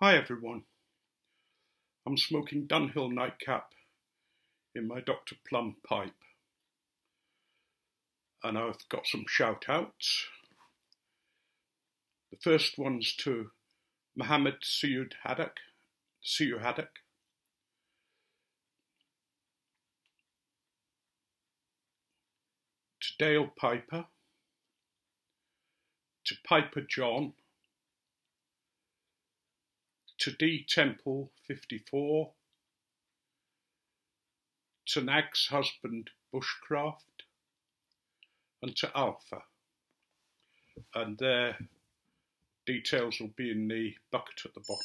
Hi everyone, I'm smoking Dunhill Nightcap in my Dr. Plum pipe, and I've got some shout outs. The first one's to Mohammed Syuhadak, to Dale Piper, to Piper John, to D Temple 54, to Naqshbandi Bushcraft, and to Alpha. And their details will be in the bucket at the bottom.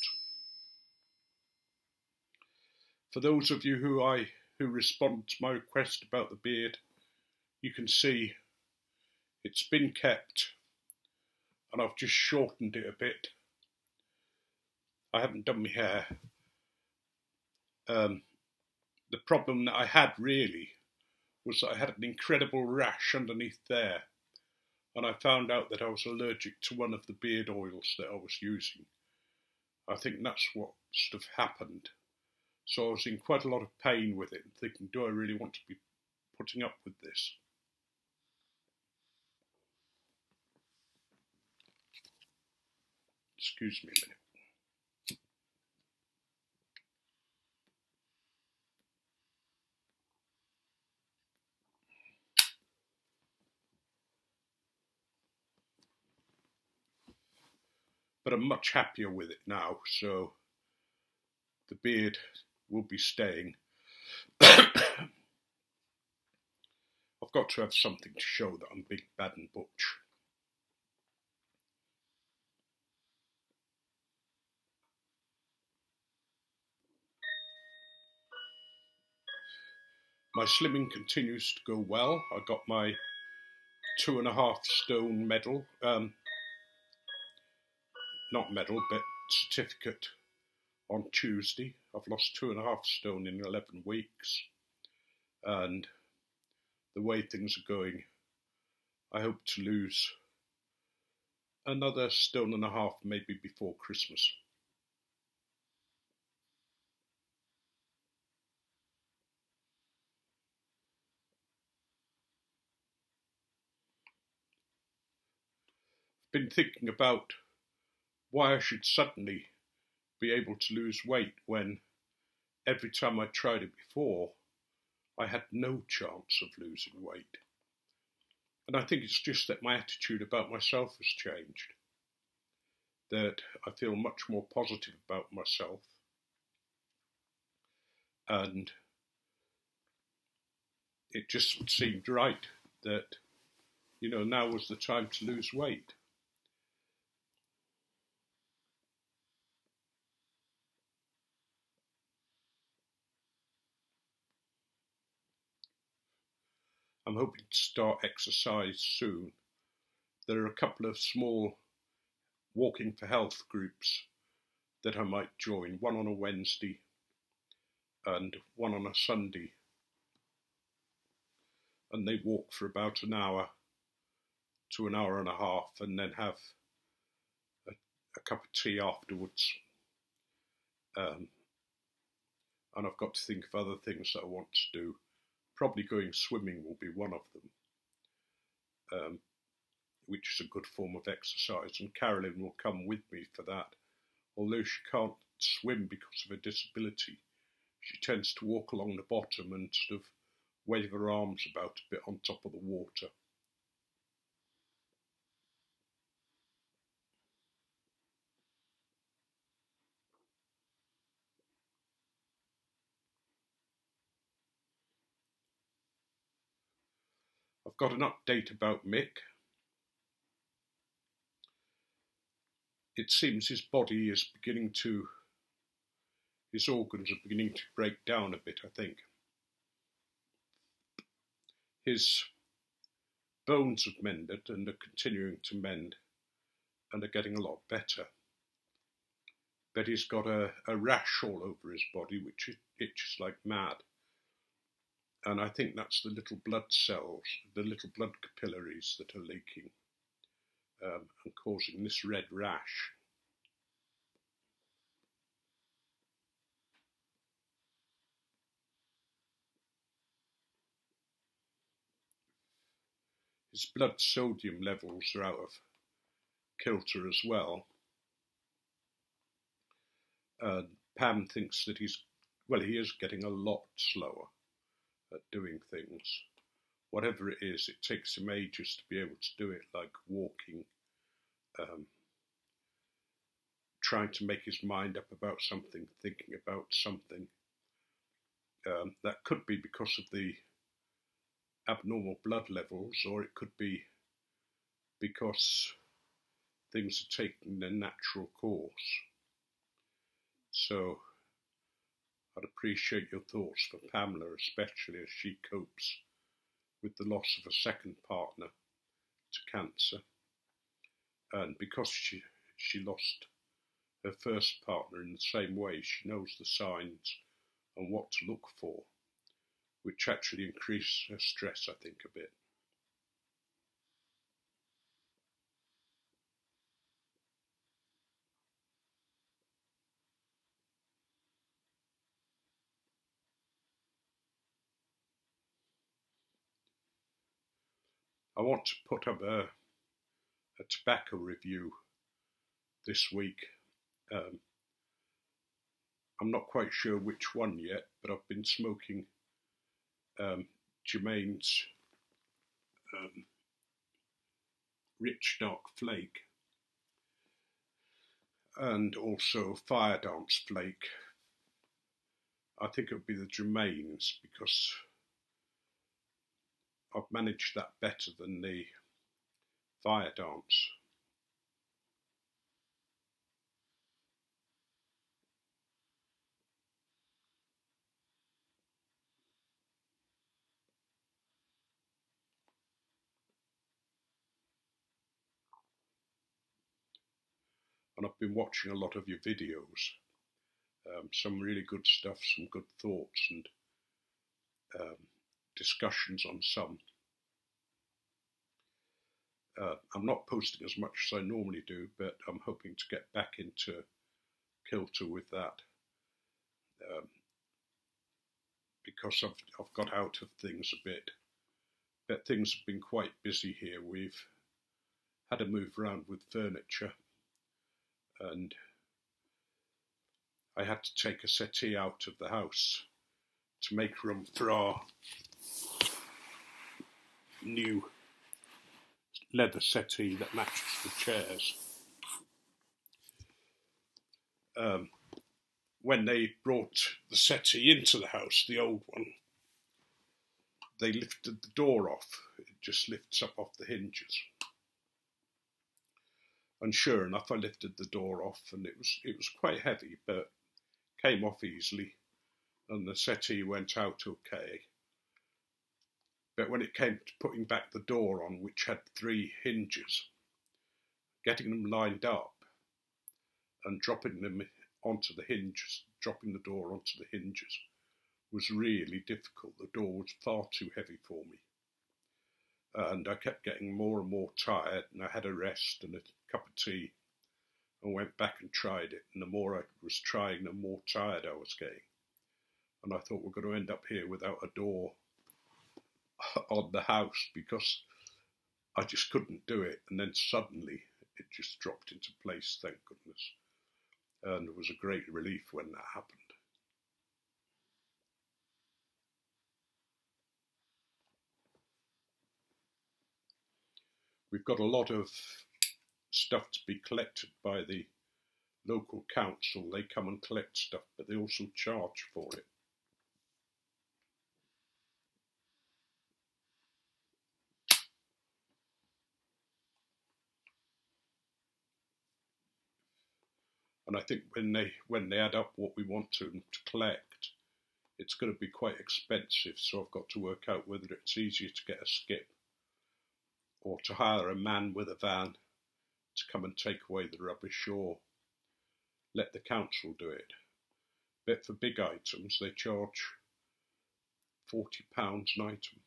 For those of you who respond to my request about the beard, you can see it's been kept, and I've just shortened it a bit. I haven't done my hair. The problem that I had really was that I had an incredible rash underneath there, and I found out that I was allergic to one of the beard oils that I was using. I think that's what sort of happened. So I was in quite a lot of pain with it, and thinking, do I really want to be putting up with this? Excuse me a minute. But I'm much happier with it now, so the beard will be staying. I've got to have something to show that I'm big, bad and butch. My slimming continues to go well. I got my 2.5 stone medal, not medal, but certificate on Tuesday. I've lost 2.5 stone in 11 weeks. And the way things are going, I hope to lose another 1.5 stone maybe before Christmas. Been thinking about why I should suddenly be able to lose weight when every time I tried it before, I had no chance of losing weight. And I think it's just that my attitude about myself has changed, that I feel much more positive about myself, and it just seemed right that, now was the time to lose weight. I'm hoping to start exercise soon. There are a couple of small Walking for Health groups that I might join, one on a Wednesday and one on a Sunday. And they walk for about an hour to an hour and a half and then have a cup of tea afterwards. And I've got to think of other things that I want to do. Probably going swimming will be one of them, which is a good form of exercise, and Carolyn will come with me for that. Although she can't swim because of her disability, she tends to walk along the bottom and sort of wave her arms about a bit on top of the water. I've got an update about Mick. It seems his body is his organs are beginning to break down a bit, I think. His bones have mended and are continuing to mend and are getting a lot better. But he's got a rash all over his body which itches like mad. And I think that's the little blood cells, the little blood capillaries that are leaking and causing this red rash. his blood sodium levels are out of kilter as well. Pam thinks that he is getting a lot slower at doing things. Whatever it is, it takes him ages to be able to do it, like walking, trying to make his mind up about something, thinking about something. That could be because of the abnormal blood levels, or it could be because things are taking their natural course. So I'd appreciate your thoughts for Pamela, especially as she copes with the loss of a second partner to cancer. And because she lost her first partner in the same way, she knows the signs and what to look for, which actually increases her stress, I think, a bit. I want to put up a tobacco review this week. I'm not quite sure which one yet, but I've been smoking Jermaine's Rich Dark Flake and also Fire Dance Flake. I think it would be the Jermaine's because I've managed that better than the Fire Dance. And I've been watching a lot of your videos, some really good stuff, some good thoughts and discussions on some. I'm not posting as much as I normally do, but I'm hoping to get back into kilter with that because I've got out of things a bit. But things have been quite busy here. We've had to move around with furniture, and I had to take a settee out of the house to make room for our new leather settee that matches the chairs. When they brought the settee into the house, the old one, they lifted the door off. It just lifts up off the hinges. And sure enough, I lifted the door off, and it was quite heavy, but came off easily, and the settee went out okay. But when it came to putting back the door on, which had 3 hinges, getting them lined up and dropping them onto the hinges, dropping the door onto the hinges, was really difficult. The door was far too heavy for me. And I kept getting more and more tired, and I had a rest and a cup of tea and went back and tried it. And the more I was trying, the more tired I was getting. And I thought, we're going to end up here without a door on the house because I just couldn't do it. And then suddenly it just dropped into place, thank goodness. And it was a great relief when that happened. We've got a lot of stuff to be collected by the local council. They come and collect stuff, but they also charge for it. And I think when they add up what we want to collect, it's going to be quite expensive. So I've got to work out whether it's easier to get a skip or to hire a man with a van to come and take away the rubbish, or let the council do it. But for big items, they charge £40 an item,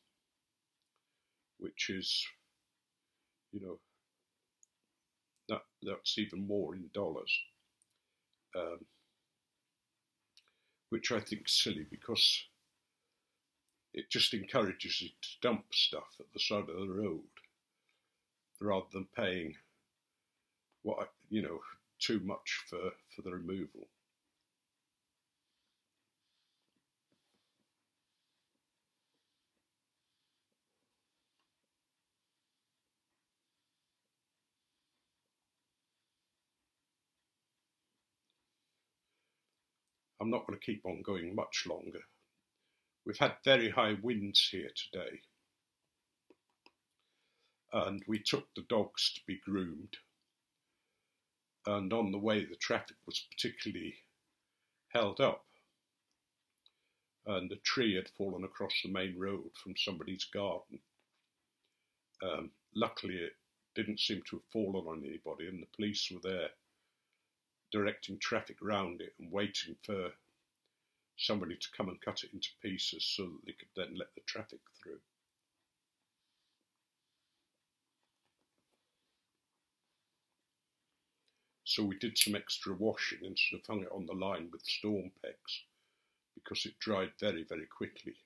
which is, that's even more in dollars. Which I think is silly because it just encourages you to dump stuff at the side of the road. rather than paying too much for the removal. I'm not going to keep on going much longer. We've had very high winds here today, and we took the dogs to be groomed, and on the way the traffic was particularly held up, and a tree had fallen across the main road from somebody's garden. Luckily it didn't seem to have fallen on anybody, and the police were there directing traffic round it and waiting for somebody to come and cut it into pieces so that they could then let the traffic through. So we did some extra washing and sort of hung it on the line with storm pegs because it dried very, very quickly.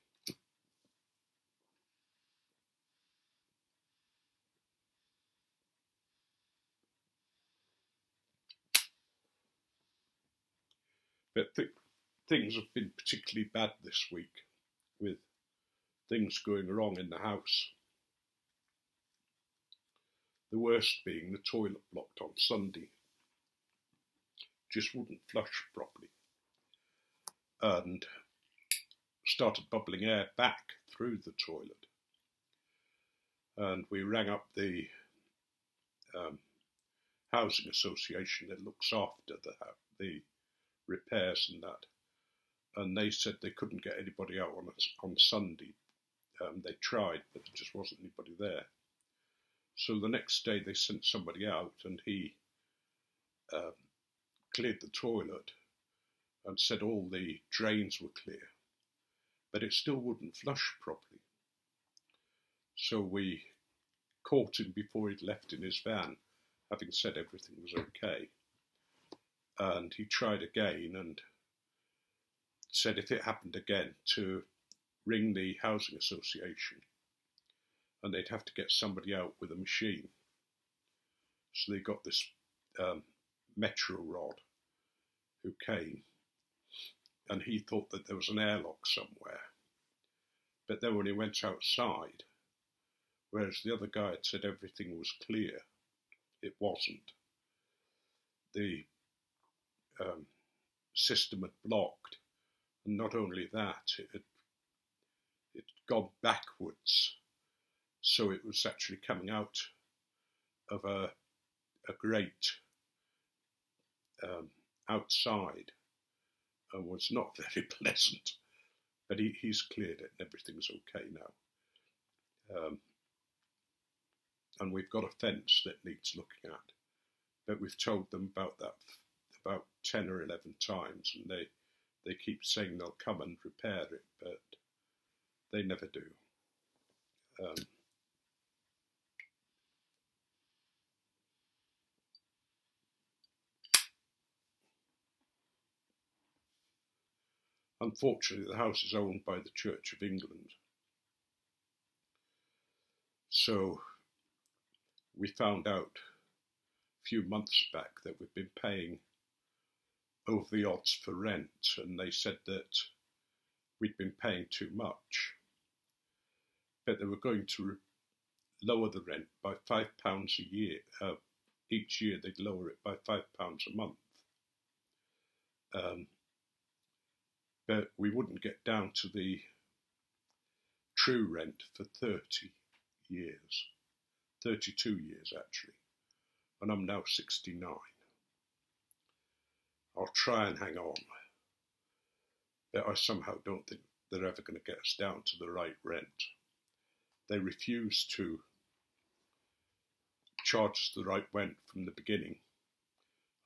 But things have been particularly bad this week, with things going wrong in the house. The worst being the toilet blocked on Sunday. Just wouldn't flush properly, and started bubbling air back through the toilet. And we rang up the housing association that looks after the repairs and that, and they said they couldn't get anybody out on Sunday. They tried, but there just wasn't anybody there. So the next day they sent somebody out, and he cleared the toilet and said all the drains were clear, but it still wouldn't flush properly. So we caught him before he'd left in his van, having said everything was okay. And he tried again and said if it happened again to ring the housing association, and they'd have to get somebody out with a machine. So they got this metro rod who came, and he thought that there was an airlock somewhere. But then when he went outside, whereas the other guy had said everything was clear, it wasn't. The system had blocked, and not only that, it had gone backwards, so it was actually coming out of a grate outside, and was not very pleasant. But he's cleared it, and everything's okay now. And we've got a fence that needs looking at, but we've told them about that about 10 or 11 times, and they keep saying they'll come and repair it, but they never do. Unfortunately, the house is owned by the Church of England. So we found out a few months back that we've been paying over the odds for rent, and they said that we'd been paying too much, but they were going to lower the rent by £5 a year. Each year they'd lower it by £5 a month. But we wouldn't get down to the true rent for 30 years, 32 years actually, and I'm now 69. I'll try and hang on, but I somehow don't think they're ever going to get us down to the right rent. They refuse to charge us the right rent from the beginning,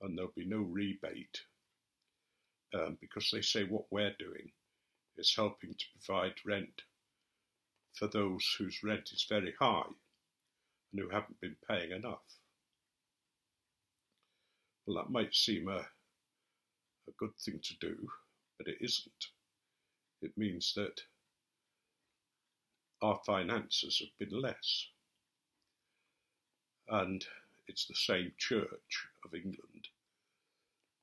and there'll be no rebate, because they say what we're doing is helping to provide rent for those whose rent is very high and who haven't been paying enough. Well, that might seem a good thing to do, but it isn't. It means that our finances have been less. And it's the same Church of England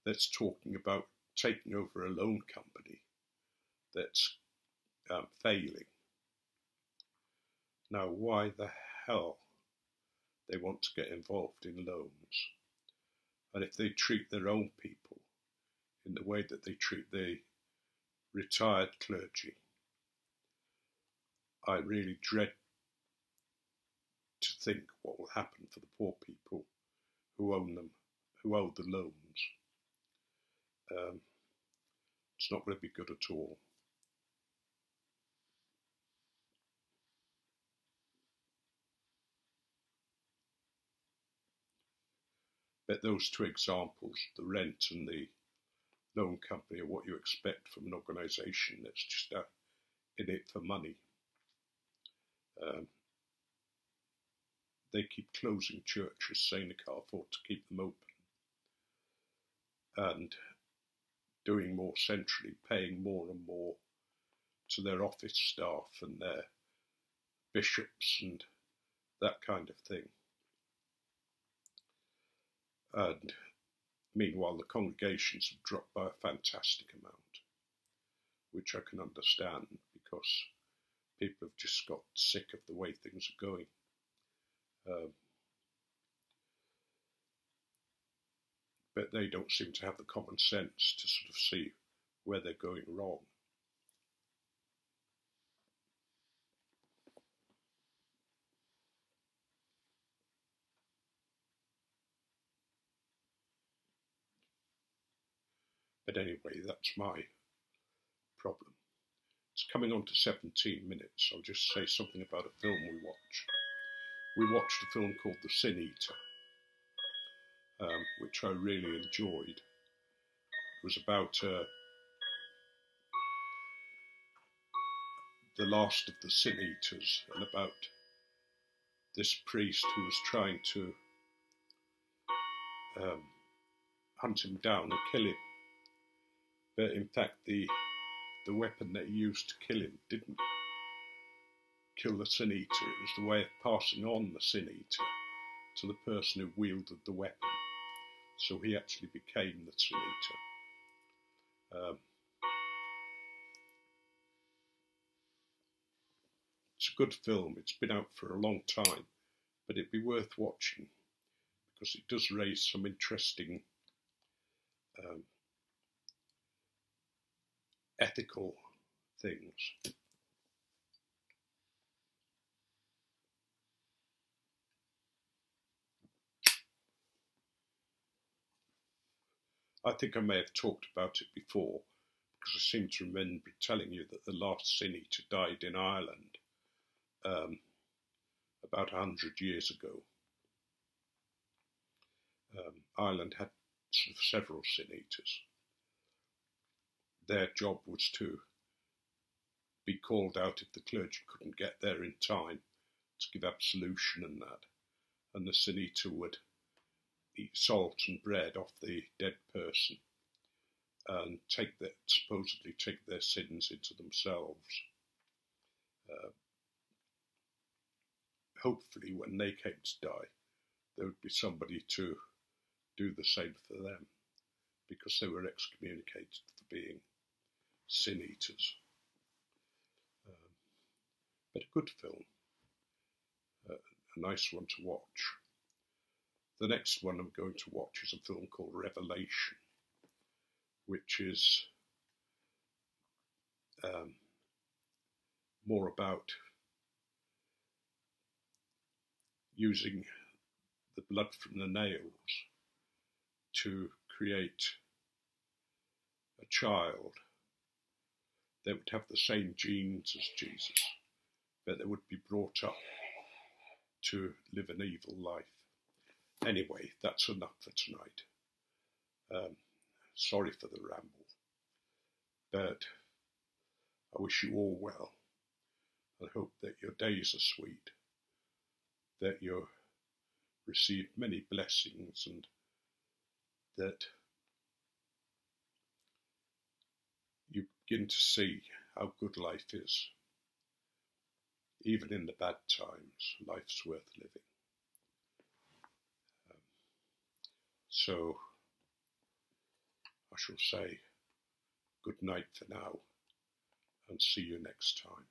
that's talking about taking over a loan company that's failing. Now, why the hell they want to get involved in loans? And if they treat their own people in the way that they treat the retired clergy, I really dread to think what will happen for the poor people who own them, who owe the loans. It's not going to be good at all. But those two examples, the rent and the loan company, are what you expect from an organisation that's just in it for money. They keep closing churches, saying they can't afford to keep them open, and doing more centrally, paying more and more to their office staff and their bishops and that kind of thing. And meanwhile, the congregations have dropped by a fantastic amount, which I can understand because people have just got sick of the way things are going. But they don't seem to have the common sense to sort of see where they're going wrong. But anyway, that's my problem. It's coming on to 17 minutes. I'll just say something about a film we watched. We watched a film called The Sin Eater, which I really enjoyed. It was about the last of the Sin Eaters and about this priest who was trying to hunt him down and kill him. But in fact, the weapon that he used to kill him didn't kill the Sin Eater. It was the way of passing on the Sin Eater to the person who wielded the weapon. So he actually became the Sin Eater. It's a good film. It's been out for a long time, but it'd be worth watching because it does raise some interesting ethical things. I think I may have talked about it before because I seem to remember telling you that the last Sin Eater died in Ireland about 100 years ago. Ireland had sort of several Sin Eaters. Their job was to be called out if the clergy couldn't get there in time to give absolution and that. And the Sin Eater would eat salt and bread off the dead person and supposedly take their sins into themselves. Hopefully when they came to die, there would be somebody to do the same for them because they were excommunicated for being Sin Eaters. But a good film, a nice one to watch. The next one I'm going to watch is a film called Revelation, which is more about using the blood from the nails to create a child that would have the same genes as Jesus, but they would be brought up to live an evil life. Anyway, that's enough for tonight. Sorry for the ramble, but I wish you all well and hope that your days are sweet, that you receive many blessings and that you begin to see how good life is. Even in the bad times, life's worth living. So I shall say good night for now and see you next time.